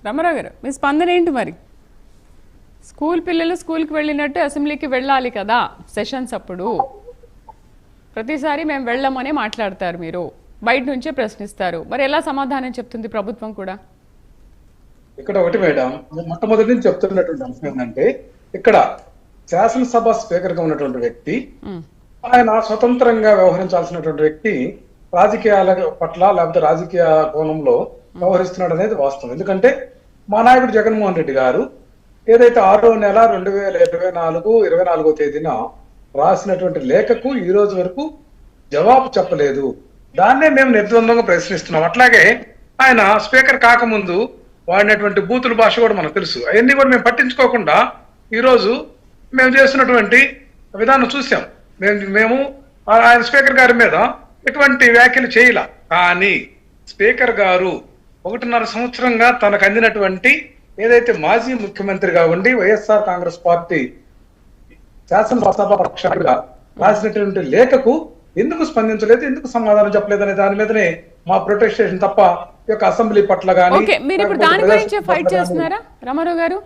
రామారావు గారు మీ స్పందన ఏంటి మరి? స్కూల్ పిల్లలు స్కూల్కి వెళ్ళినట్టు అసెంబ్లీకి వెళ్ళాలి కదా సెషన్స్ అప్పుడు. ప్రతిసారి మేము వెళ్ళమనే మాట్లాడతారు, మీరు బయట నుంచే ప్రశ్నిస్తారు. మరి ఎలా సమాధానం చెప్తుంది ప్రభుత్వం కూడా? ఇక్కడ ఒకటి మేడం, మొట్టమొదటి నుంచి చెప్తున్నటువంటి అంశం ఏంటంటే, ఇక్కడ శాసనసభ స్పీకర్ గా ఉన్నటువంటి వ్యక్తి, ఆయన స్వతంత్రంగా వ్యవహరించాల్సినటువంటి వ్యక్తి రాజకీయాల పట్ల లేకపోతే రాజకీయ కోణంలో వ్యవహరిస్తున్నాడు అనేది వాస్తవం. ఎందుకంటే మా నాయకుడు జగన్మోహన్ రెడ్డి గారు ఏదైతే 6వ నెల 2024 తేదీన రాసినటువంటి లేఖకు ఈ రోజు వరకు జవాబు చెప్పలేదు. దాన్నే మేము నిర్ద్వందంగా ప్రశ్నిస్తున్నాం. అట్లాగే ఆయన స్పీకర్ కాకముందు వాడినటువంటి బూతుల భాష కూడా మనకు తెలుసు. అవన్నీ కూడా మేము పట్టించుకోకుండా ఈ రోజు మేము చేస్తున్నటువంటి విధానం చూసాం. మేము ఆయన స్పీకర్ గారి మీద ఎటువంటి వ్యాఖ్యలు చేయాల. కానీ స్పీకర్ గారు 1.5 సంవత్సరంగా తనకు అందినటువంటి ఏదైతే మాజీ ముఖ్యమంత్రిగా ఉండి వైఎస్ఆర్ కాంగ్రెస్ పార్టీ శాసనసభ పక్షాలుగా రాసినటువంటి లేఖకు ఎందుకు స్పందించలేదు, ఎందుకు సమాధానం చెప్పలేదు అనే దాని మీదనే మా ప్రొటెస్టేషన్ తప్ప ఈ యొక్క అసెంబ్లీ పట్ల గానీ. మీరు ఇప్పుడు దాని గురించి ఫైట్ చేస్తున్నారా రామారావు గారు?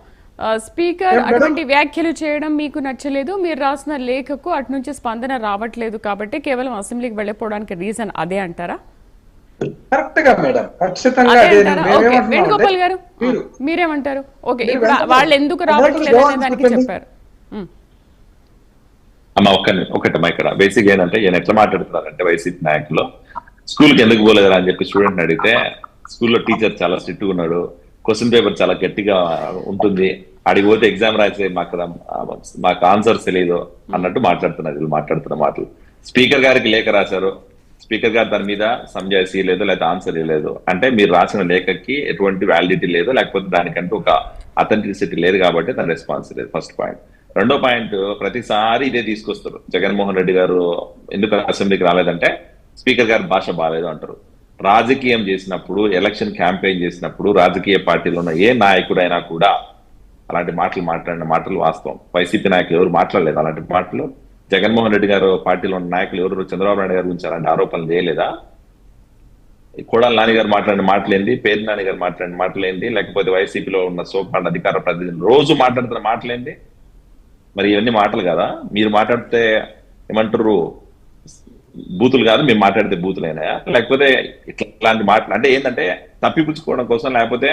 స్పీకర్ అటువంటి వ్యాఖ్యలు చేయడం మీకు నచ్చలేదు, మీరు రాసిన లేఖకు అటు నుంచి స్పందన రావట్లేదు కాబట్టి కేవలం అసెంబ్లీకి వెళ్ళిపోవడానికి రీజన్ అదే అంటారా? కరెక్ట్ గా మేడం, ఖచ్చితంగా. వేణుగోపాల్ గారు మీరేమంటారు? ఓకే, ఇప్పుడు వాళ్ళు ఎందుకు రావట్లేదు అనే దానికి చెప్పారు. అమ్మ ఒకటమ్మా, ఇక్కడ బేసిక్ ఏంటంటే ఈయన ఎట్లా మాట్లాడుతున్నారంటే వైసీపీ నాయకులు స్కూల్కి ఎందుకు పోలేదా అని చెప్పి స్టూడెంట్ అడిగితే స్కూల్లో టీచర్ చాలా స్ట్రిక్ట్ గా ఉన్నాడు, క్వశ్చన్ పేపర్ చాలా గట్టిగా ఉంటుంది, అడిగి పోతే ఎగ్జామ్ రాసే మాకు ఆన్సర్స్ తెలియదు అన్నట్టు మాట్లాడుతున్నారు వీళ్ళు మాట్లాడుతున్న మాటలు. స్పీకర్ గారికి లేఖ రాశారు, స్పీకర్ గారు దాని మీద సంజాయిషీ లేదు, లేకపోతే ఆన్సర్ ఇవ్వలేదు అంటే మీరు రాసిన లేఖకి ఎటువంటి వ్యాలిడిటీ లేదు, లేకపోతే దానికంటూ ఒక అథెంటిసిటీ లేదు కాబట్టి దాని రెస్పాన్స్ లేదు. First point. రెండో పాయింట్, ప్రతిసారి ఇదే తీసుకొస్తారు. జగన్మోహన్ రెడ్డి గారు ఎందుకు అసెంబ్లీకి రాలేదంటే స్పీకర్ గారి భాష బాగాలేదు అంటారు. రాజకీయం చేసినప్పుడు, ఎలక్షన్ క్యాంపెయిన్ చేసినప్పుడు రాజకీయ పార్టీలో ఉన్న ఏ నాయకుడైనా కూడా అలాంటి మాటలు మాట్లాడిన మాటలు వాస్తవం. వైసీపీ నాయకులు ఎవరు మాట్లాడలేదు అలాంటి మాటలు. జగన్మోహన్ రెడ్డి గారు పార్టీలో ఉన్న నాయకులు ఎవరు చంద్రబాబు నాయుడు గారి గురించి అలాంటి ఆరోపణలు చేయలేదా? కోడాల నాని గారు మాట్లాడిన మాటలేంది, పేరు నాని గారు మాట్లాడిన మాటలేంది, లేకపోతే వైసీపీలో ఉన్న సోకాండ్ అధికార ప్రతినిధులు రోజు మాట్లాడుతున్న మాటలేంది? మరి ఇవన్నీ మాటలు కదా. మీరు మాట్లాడితే ఏమంటారు బూతులు కాదు, మేము మాట్లాడితే బూతులైనా, లేకపోతే ఇట్లాంటి మాటలు అంటే ఏంటంటే తప్పిపుచ్చుకోవడం కోసం, లేకపోతే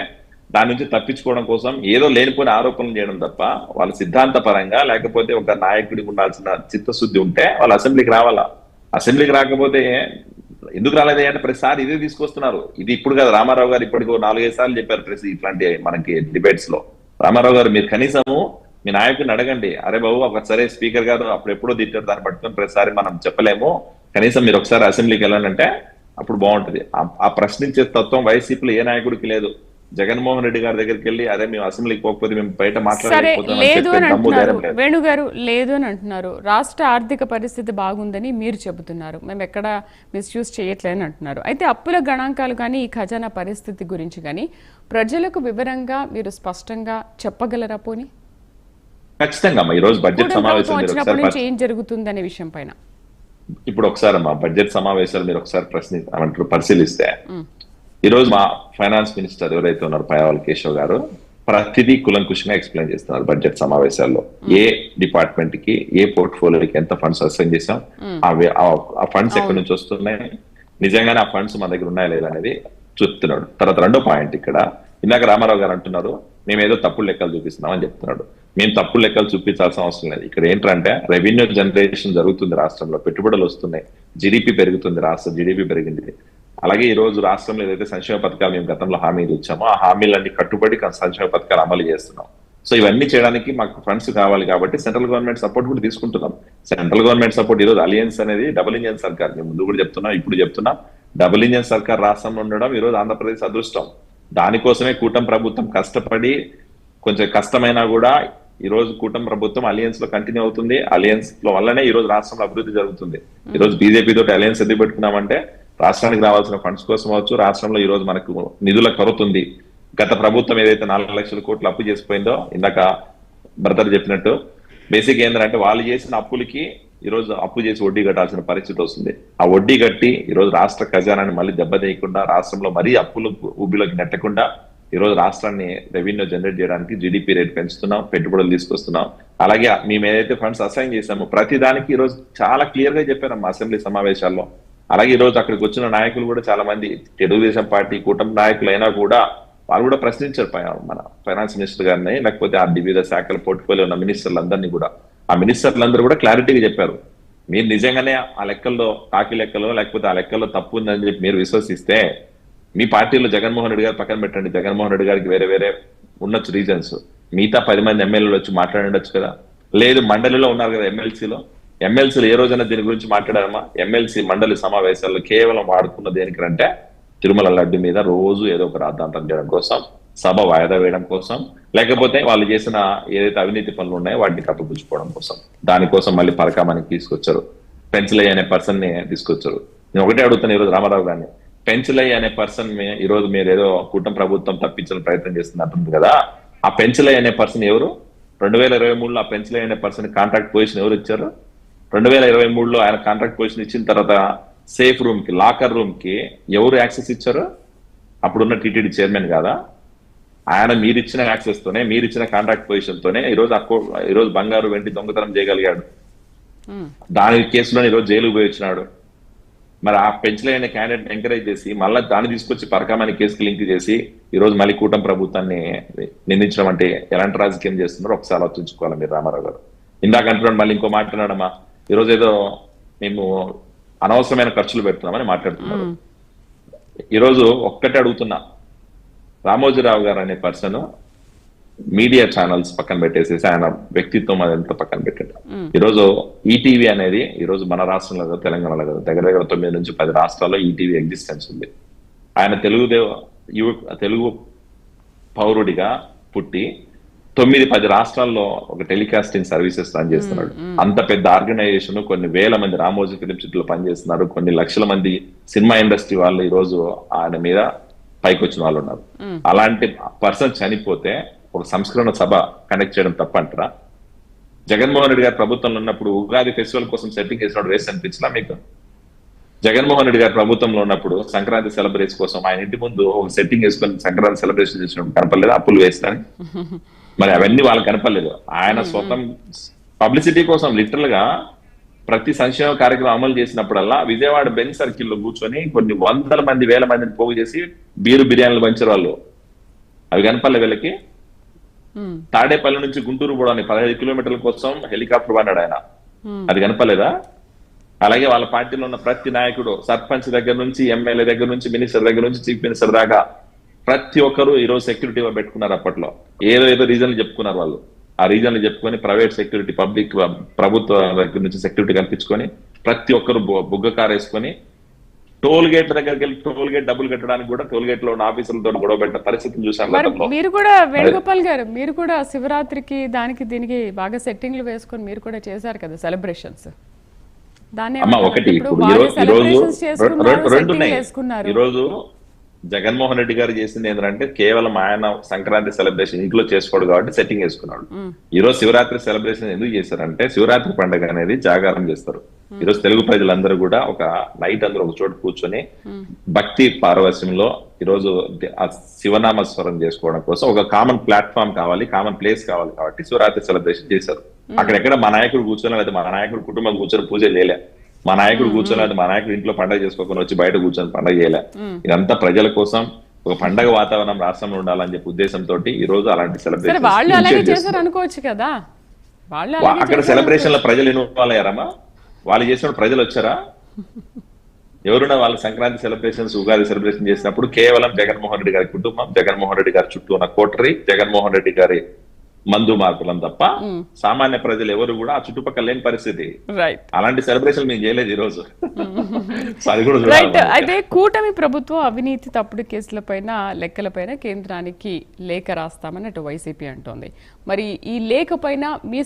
దాని నుంచి తప్పించుకోవడం కోసం ఏదో లేనిపోయిన ఆరోపణలు చేయడం తప్ప వాళ్ళ సిద్ధాంత పరంగా లేకపోతే ఒక నాయకుడికి ఉండాల్సిన చిత్తశుద్ధి ఉంటే వాళ్ళు అసెంబ్లీకి రావాలా. అసెంబ్లీకి రాకపోతే ఎందుకు రాలేదే అంటే ప్రతిసారి ఇదే తీసుకొస్తున్నారు. ఇది ఇప్పుడు కదా, రామారావు గారు ఇప్పటికో 4-5 సార్లు చెప్పారు ప్రతి ఇట్లాంటి మనకి డిబేట్స్ లో. రామారావు గారు మీరు కనీసము మీ నాయకుడిని అడగండి, అరే బాబు ఒకసారి స్పీకర్ గారు అప్పుడు ఎప్పుడో తిట్టారు, దాన్ని పట్టుకొని ప్రతిసారి మనం చెప్పలేము, కనీసం మీరు ఒకసారి అసెంబ్లీకి వెళ్ళండి అంటే అప్పుడు బాగుంటది. ఆ ప్రశ్నించే తత్వం వైసీపీలో ఏ నాయకుడికి లేదు. జగన్మోహన్ రెడ్డి గారి దగ్గరికి వెళ్ళి అరే మేము అసెంబ్లీకి పోకపోతే మేము బయట మాట్లాడలేకపోతున్నాం వేణు గారు లేదు అని అంటున్నారు. రాష్ట్ర ఆర్థిక పరిస్థితి బాగుందని మీరు చెబుతున్నారు, మేము ఎక్కడ మిస్యూజ్ చేయట్లేదని అంటున్నారు. అయితే అప్పుల గణాంకాలు కానీ ఈ ఖజానా పరిస్థితి గురించి కానీ ప్రజలకు వివరంగా మీరు స్పష్టంగా చెప్పగలరా? పోనీ ఖచ్చితంగా ఈ రోజు బడ్జెట్ సమావేశం ఏం జరుగుతుంది అనే విషయం పైన ఇప్పుడు ఒకసారి అమ్మా బడ్జెట్ సమావేశాలు మీరు ఒకసారి పరిశీలిస్తే ఈ రోజు మా ఫైనాన్స్ మినిస్టర్ ఎవరైతే ఉన్నారు పయ్యావుల కేశవ్ గారు ప్రతిదీ కులంకుశంగా ఎక్స్ప్లెయిన్ చేస్తున్నారు బడ్జెట్ సమావేశాల్లో. ఏ డిపార్ట్మెంట్ కి ఏ పోర్ట్ఫోలియోకి ఎంత ఫండ్స్ అసైన్ చేసాం, ఆ ఫండ్స్ ఎక్కడి నుంచి వస్తున్నాయి, నిజంగానే ఆ ఫండ్స్ మన దగ్గర ఉన్నాయా లేదా అనేది చెప్తున్నాడు. తర్వాత రెండో పాయింట్, ఇక్కడ ఇందాక రామారావు గారు అంటున్నారు మేము ఏదో తప్పుడు లెక్కలు చూపిస్తున్నాం అని చెప్తున్నాడు. మేము తప్పుడు లెక్కలు చూపించాల్సిన అవసరం లేదు. ఇక్కడ ఏంటంటే రెవెన్యూ జనరేషన్ జరుగుతుంది రాష్ట్రంలో, పెట్టుబడులు వస్తున్నాయి, జీడిపి పెరుగుతుంది, రాష్ట్ర జీడిపి పెరిగింది. అలాగే ఈ రోజు రాష్ట్రంలో ఏదైతే సంక్షేమ పథకాలు మేము గతంలో హామీలు ఇచ్చామో ఆ హామీలన్నీ కట్టుబడి సంక్షేమ పథకాలు అమలు చేస్తున్నాం. సో ఇవన్నీ చేయడానికి మాకు ఫండ్స్ కావాలి కాబట్టి సెంట్రల్ గవర్నమెంట్ సపోర్ట్ కూడా తీసుకుంటున్నాం. సెంట్రల్ గవర్నమెంట్ సపోర్ట్ ఈ రోజు అలయన్స్ అనేది డబుల్ ఇంజన్ సర్కార్, మేము ముందు కూడా చెప్తున్నాం ఇప్పుడు చెప్తున్నాం, డబుల్ ఇంజన్ సర్కార్ రాష్ట్రంలో ఉండడం ఈ రోజు ఆంధ్రప్రదేశ్ అదృష్టం. దానికోసమే కూటమి ప్రభుత్వం కష్టపడి కొంచెం కష్టమైనా కూడా ఈ రోజు కూటమి ప్రభుత్వం అలయన్స్ లో కంటిన్యూ అవుతుంది. అలయన్స్ లో వల్లనే ఈ రోజు రాష్ట్రంలో అభివృద్ధి జరుగుతుంది. ఈ రోజు బీజేపీ తోటి అలయన్స్ ఎందుకు పెట్టుకున్నామంటే రాష్ట్రానికి రావాల్సిన ఫండ్స్ కోసం అవచ్చు, రాష్ట్రంలో ఈ రోజు మనకు నిధుల కొరత ఉంది. గత ప్రభుత్వం ఏదైతే 4 లక్షల కోట్లు అప్పు చేసిపోయిందో ఇందాక బ్రదర్ చెప్పినట్టు బేసిక్ ఏంటంటే వాళ్ళు చేసిన అప్పులకి ఈ రోజు అప్పు చేసి వడ్డీ కట్టాల్సిన పరిస్థితి వస్తుంది. ఆ వడ్డీ కట్టి ఈ రోజు రాష్ట్ర ఖజానాన్ని మళ్ళీ దెబ్బతీయకుండా రాష్ట్రంలో మరీ అప్పులు ఊబిలోకి నెట్టకుండా ఈ రోజు రాష్ట్రాన్ని రెవెన్యూ జనరేట్ చేయడానికి జీడిపి రేట్ పెంచుతున్నాం, పెట్టుబడులు తీసుకొస్తున్నాం. అలాగే మేము ఏదైతే ఫండ్స్ అసైన్ చేసామో ప్రతి దానికి ఈ రోజు చాలా క్లియర్ గా చెప్పారమ్మా అసెంబ్లీ సమావేశాల్లో. అలాగే ఈ రోజు అక్కడికి వచ్చిన నాయకులు కూడా చాలా మంది తెలుగుదేశం పార్టీ కూటమి నాయకులు అయినా కూడా వాళ్ళు కూడా ప్రశ్నించారు మన ఫైనాన్స్ మినిస్టర్ గారిని, లేకపోతే ఆ వివిధ శాఖల పోర్ట్ఫోలియో ఉన్న మినిస్టర్లందరినీ కూడా. ఆ మినిస్టర్లందరూ కూడా క్లారిటీగా చెప్పారు, మీరు నిజంగానే ఆ లెక్కల్లో కాకి లెక్కలో లేకపోతే ఆ లెక్కల్లో తప్పు ఉందని చెప్పి మీరు విశ్వసిస్తే మీ పార్టీలో జగన్మోహన్ రెడ్డి గారు పక్కన పెట్టండి. జగన్మోహన్ రెడ్డి గారికి వేరే వేరే ఉండొచ్చు రీజన్స్, మిగతా 10 మంది ఎమ్మెల్యేలు వచ్చి మాట్లాడొచ్చు కదా. లేదు మండలిలో ఉన్నారు కదా ఎమ్మెల్సీలు ఏ రోజైనా దీని గురించి మాట్లాడారమ్మా? ఎమ్మెల్సీ మండలి సమావేశాల్లో కేవలం వాడుకున్న దేనికంటే తిరుమల లడ్డు మీద రోజు ఏదో ఒక రాద్ధాంతం చేయడం కోసం, సభ వాయిదా వేయడం కోసం, లేకపోతే వాళ్ళు చేసిన ఏదైతే అవినీతి పనులు ఉన్నాయో వాటిని కప్పుపుచ్చుకోవడం కోసం. దానికోసం మళ్ళీ పరకామానికి తీసుకొచ్చారు. పెన్సిలయ్య అనే పర్సన్ ని తీసుకొచ్చారు. నేను ఒకటే అడుగుతాను ఈరోజు రామారావు గారిని, పెన్సిలయ్య అనే పర్సన్ ఈ రోజు మీరు ఏదో కూటమి ప్రభుత్వం తప్పించిన ప్రయత్నం చేస్తున్నట్టుంది కదా, ఆ పెన్సిలయ్య అనే పర్సన్ ఎవరు? 2023లో ఆ పెన్సిలయ్య అనే పర్సన్ కాంట్రాక్ట్ పొజిషన్ ఎవరు ఇచ్చారు? 2023లో ఆయన కాంట్రాక్ట్ పొజిషన్ ఇచ్చిన తర్వాత సేఫ్ రూమ్ కి, లాకర్ రూమ్ కి ఎవరు యాక్సెస్ ఇచ్చారు? అప్పుడున్న టీటీడీ చైర్మన్ కాదా ఆయన? మీరిచ్చిన యాక్సెస్ తోనే, మీరిచ్చిన కాంట్రాక్ట్ పొజిషన్ తోనే ఈరోజు బంగారు వెండి దొంగతనం చేయగలిగాడు. దాని కేసులో ఈరోజు జైలుకు పోయి వచ్చినాడు. మరి ఆ పెంచలేని క్యాండిడేట్ ఎంకరేజ్ చేసి మళ్ళీ దాన్ని తీసుకొచ్చి పరకామని కేసుకి లింక్ చేసి ఈ రోజు మళ్ళీ కూటమి ప్రభుత్వాన్ని నిందించడం అంటే ఎలాంటి రాజకీయం చేస్తున్నారో ఒకసారి ఆలోచించుకోవాలి మీరు రామారావు గారు. ఇందాక అంటున్నాడు, మళ్ళీ ఇంకో మాట్లాడమ్మా, ఈరోజు ఏదో మేము అనవసరమైన ఖర్చులు పెడుతున్నామని మాట్లాడుతున్నారు. ఈరోజు ఒక్కటే అడుగుతున్నా, రామోజీరావు గారు అనే పర్సన్ మీడియా ఛానల్స్ పక్కన పెట్టేసేసి ఆయన వ్యక్తిత్వం అదంతా పక్కన పెట్టాడు. ఈరోజు ఈటీవీ అనేది ఈరోజు మన రాష్ట్రంలో కదా, తెలంగాణలో కదా, దగ్గర 9 నుంచి 10 రాష్ట్రాల్లో ఈటీవీ ఎగ్జిస్టెన్స్ ఉంది. ఆయన తెలుగు పౌరుడిగా పుట్టి 9-10 రాష్ట్రాల్లో ఒక టెలికాస్టింగ్ సర్వీసెస్ రన్ చేస్తున్నాడు. అంత పెద్ద ఆర్గనైజేషన్, కొన్ని వేల మంది రామోజీ ఫిలిం సిటీలో పనిచేస్తున్నారు, కొన్ని లక్షల మంది సినిమా ఇండస్ట్రీ వాళ్ళు ఈ రోజు ఆయన మీద పైకి వచ్చిన వాళ్ళు ఉన్నారు. అలాంటి పర్సన్ చనిపోతే ఒక సంస్కరణ సభ కండక్ట్ చేయడం తప్పంటారా? జగన్మోహన్ రెడ్డి గారు ప్రభుత్వంలో ఉన్నప్పుడు ఉగాది ఫెస్టివల్ కోసం సెట్టింగ్ చేసినప్పుడు వేసి అనిపించలా మీకు? జగన్మోహన్ రెడ్డి గారు ప్రభుత్వంలో ఉన్నప్పుడు సంక్రాంతి సెలబ్రేషన్ కోసం ఆయన ఇంటి ముందు ఒక సెట్టింగ్ వేసుకొని సంక్రాంతి సెలబ్రేషన్ చేసినప్పుడు కనపడలేదు అప్పులు వేస్తాను? మరి అవన్నీ వాళ్ళకి కనపడలేదు. ఆయన స్వతం పబ్లిసిటీ కోసం లిటరల్ గా ప్రతి సంక్షేమ కార్యక్రమం అమలు చేసినప్పుడల్లా విజయవాడ బెంచ్ సర్కిల్లో కూర్చొని కొన్ని వందల మంది, వేల మందిని పోగు చేసి బిర్యానీలు పంచారు వాళ్ళు. అవి కనపడలే వీళ్ళకి. తాడేపల్లి నుంచి గుంటూరు పోవడానికి 15 కిలోమీటర్ల కోసం హెలికాప్టర్ వాడాడు ఆయన, అది కనపలేదా? అలాగే వాళ్ళ పార్టీలో ఉన్న ప్రతి నాయకుడు, సర్పంచ్ దగ్గర నుంచి, ఎమ్మెల్యే దగ్గర నుంచి, మినిస్టర్ దగ్గర నుంచి, చీఫ్ మినిస్టర్ దాకా ప్రతి ఒక్కరు ఈరోజు సెక్యూరిటీ పెట్టుకున్నారు. అప్పట్లో ఏదో రీజన్లు చెప్పుకున్నారు వాళ్ళు. ఆ రీజన్లు చెప్పుకొని ప్రైవేట్ సెక్యూరిటీ, పబ్లిక్ ప్రభుత్వ దగ్గర నుంచి సెక్యూరిటీ కల్పించుకొని ప్రతి ఒక్కరు బుగ్గ కారు వేసుకొని టోల్ గేట్ దగ్గరికి వెళ్ళి టోల్ గేట్ డబ్బులు కట్టడానికి కూడా టోల్ గేట్ లో ఉన్న ఆఫీసర్లతో గొడవ పెట్టిన పరిస్థితిని చూసాం. మీరు కూడా వేణుగోపాల్ గారు, మీరు కూడా శివరాత్రికి దానికి దీనికి బాగా సెట్టింగ్లు వేసుకొని మీరు కూడా చేశారు కదా సెలబ్రేషన్స్. ఈరోజు జగన్మోహన్ రెడ్డి గారు చేసింది ఏంటంటే కేవలం ఆయన సంక్రాంతి సెలబ్రేషన్ ఇంట్లో చేసుకోడు కాబట్టి సెట్టింగ్ వేసుకున్నాడు. ఈ రోజు శివరాత్రి సెలబ్రేషన్ ఎందుకు చేశారంటే శివరాత్రి పండుగ అనేది జాగారం చేస్తారు. ఈ రోజు తెలుగు ప్రజలందరూ కూడా ఒక నైట్ అందరూ ఒక చోట కూర్చొని భక్తి పారవశ్యంలో ఈ రోజు ఆ శివనామస్వరం చేసుకోవడం కోసం ఒక కామన్ ప్లాట్ఫామ్ కావాలి, కామన్ ప్లేస్ కావాలి కాబట్టి శివరాత్రి సెలబ్రేషన్ చేశారు. అక్కడెక్కడ మా నాయకుడు కూర్చొని లేదా మా నాయకుడు కుటుంబం కూర్చొని పూజ చేయలే, మా నాయకుడు కూర్చొని మా నాయకుడు ఇంట్లో పండుగ చేసుకోకుండా వచ్చి బయట కూర్చొని పండుగ చేయలే. ఇదంతా ప్రజల కోసం ఒక పండగ వాతావరణం రాష్ట్రంలో ఉండాలని చెప్పి ఉద్దేశంతో ఈ రోజు అలాంటి సెలబ్రేషన్ అక్కడ సెలబ్రేషన్ లో ప్రజలు ఇన్వాల్వ్ అయ్యారమ్మా? వాళ్ళు చేసినప్పుడు ప్రజలు వచ్చారా? ఎవరున్నా వాళ్ళ సంక్రాంతి సెలబ్రేషన్స్, ఉగాది సెలబ్రేషన్ చేసినప్పుడు కేవలం జగన్మోహన్ రెడ్డి గారి కుటుంబం, జగన్మోహన్ రెడ్డి గారి చుట్టూ ఉన్న కోటరీ, జగన్మోహన్ రెడ్డి గారి మందు మార్పులం తప్ప సామాన్య ప్రజలు ఎవరు కూడా ఆ చుట్టుపక్కల లేని పరిస్థితి. అలాంటి సెలబ్రేషన్ మేము చేయలేదు ఈ రోజు. అయితే కూటమి ప్రభుత్వం అవినీతి తప్పుడు కేసులపైన, లెక్కలపైన కేంద్రానికి లేఖ రాస్తామని అటు వైసీపీ అంటోంది. మరి ఈ లేఖ పైన మీ